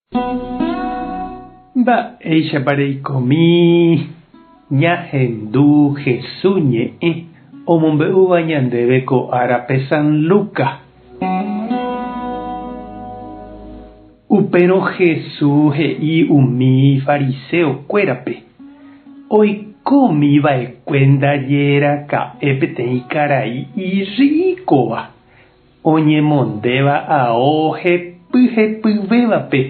Mba'éichapareikomi ñahendu Jesús ñe'ẽ omombe'úva ñandéve ko árape San Lucas. Upérõ Jesús he'i umi fariseokuérape oikómiva'ekue ndajeraka'e peteĩ karai iríkova oñemondéva ao hepyhepyvévape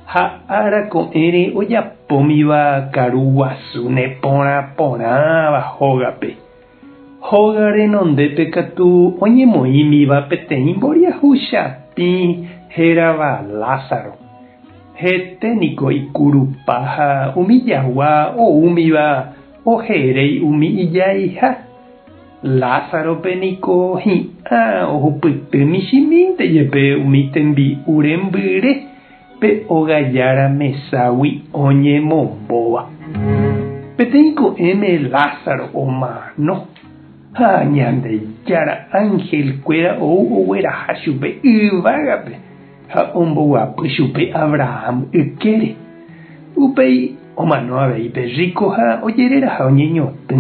ha arako'ẽre ojapómiva karuguasu neporãporãva hógape. Hóga renondépe katu oñemoĩmiva peteĩ mboriahúchapĩ hérava Lázaro. Heténiko ikurupa ha umi jagua oúmiva oheréi umi ijaiha. Lázaropeniko hi'ã ohupyty michĩmínte jepe umi tembi'u rembyre pe ogajára meságui oñemombóva. Peteĩ ko'ẽme Lázaro omano ha ñandejára ángelkuéra ou ogueraha chupe yvágape ha omboguapy chupe Abraham ykére. Upéi omano avei Perríko ha ojereraha oñeñotỹ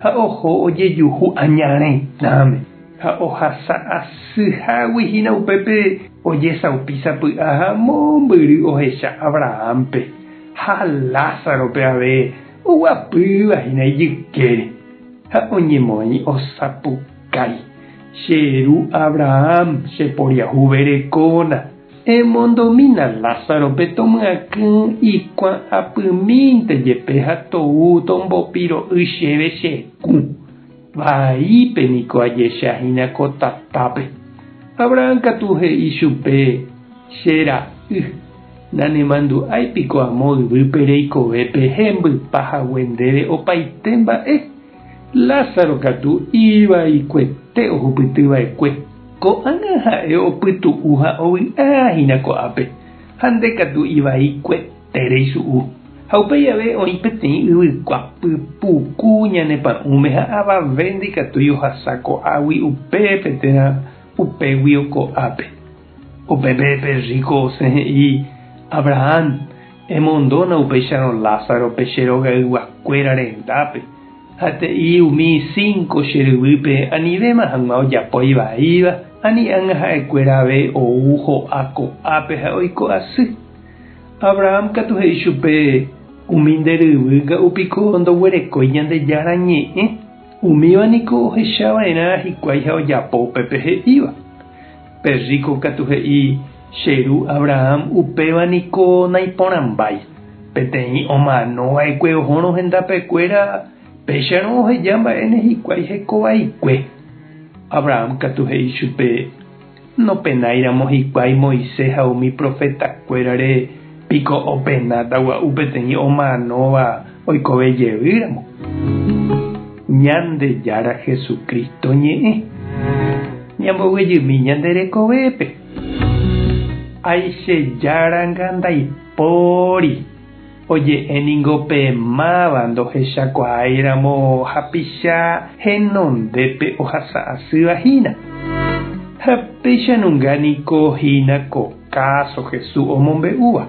ha oho ojejuhu añarãitáme ha ohasa asyháguihína upépe ojesaupísapy'a ha mombyry ohecha Abrahampe ha Lázarope ave oguapývahína ijykére ha oñemoĩ osapukái: cheru Abraham cheporiahuverekóna emondomína Lázarope tomyakỹ ikuã'apymínte jepe ha tou tombopiro'y chéve chekũ. Vaípeniko ajechahína ko tatápe. Abraham katu he'i chupe: chera'y, nanemandu'áipiko amo yvýpe reikovépe hembypahague ndéve opaite mba'e. Lázaro katu ivaikuete ohupytyva'ekue. Ko'ág̃a ha'e opytu'u ha ovy'áhína ko'ápe ha ndekatu ivaikuete reisu'u. Ha upéi ave oĩ peteĩ yvykuapy puku ñanepa'ũme ha avave ndikatúi ohasa ko'águi upépe térã upégui ko'ápe. Upépe Perríko osẽ he'i: Abraham, emondóna upéicharõ Lázarope cherogayguakuéra rendápe. Hate'i umi 5 cheryvýpe anivéma hag̃ua ojapo ivaíva ani'ág̃a ha'ekuéra ave ou ho'a ko'ápe ha oiko asy. Abraham katu he'i chupe: umi nderyvýnga upiko ndoguerekói Ñandejára ñe'ẽ. Umívaniko ohechava'erã hikuái ha ojapo upépe he'íva. Perríko katu he'i: cheru Abraham upévaniko naiporãmbái. Peteĩ omanova'ekue ohórõ hendapekuéra péicharõ oheja mba'e hikuái hekovaikue. Abraham katu he'i chupe: nopenáiramo hikuái Moisés ha umi profetakuérare piko openátagua peteĩ omanóva oikovejevýramo. Ñandejára Jesucristo ñe'ẽ ñamboguejymi ñanderekovépe. Aichejára ngandãipóri oje'éningo pemáva ndohechakuaáiramo hapicha henondépe ohasa asyvahína. Ha péichanunganiko hína ko káso Jesús omombe'úva.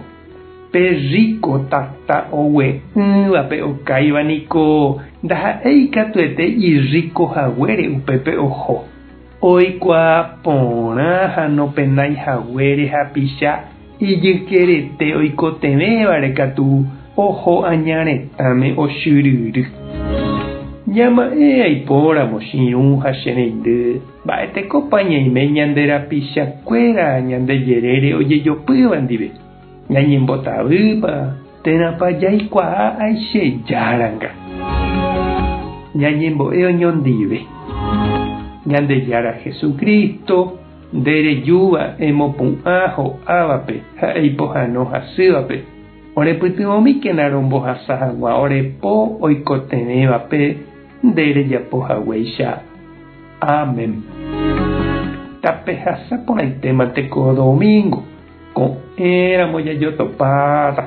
Perríko tata ogue'ỹvape okáivaniko ndaha'éi katuete iríkohaguére upépe oho. Oikuaa porã ha nopenaihaguére hapicha ijykerete oikotevẽvare katu oho añaretãme ochyryry. Ñama'ẽ aipóramo chiru ha chereindy mba'etekopa ñaime ñanderapichakuéra ñandejerére ojejopýva ndive. Ñañembotavýpa térãpa jaikuaa aichejáranga. Ñañembo'e oñondive. Ñandejára Jesucristo nderejúva emopu'ã ho'ávape ha eipohãno hasývape. Orepytyvõmikéna rombohasa hag̃ua orepo oikotevẽvape nderejapohaguéicha. Amén. Tape hasapórãitéma teko domingo ko'ẽramo jajotopáta.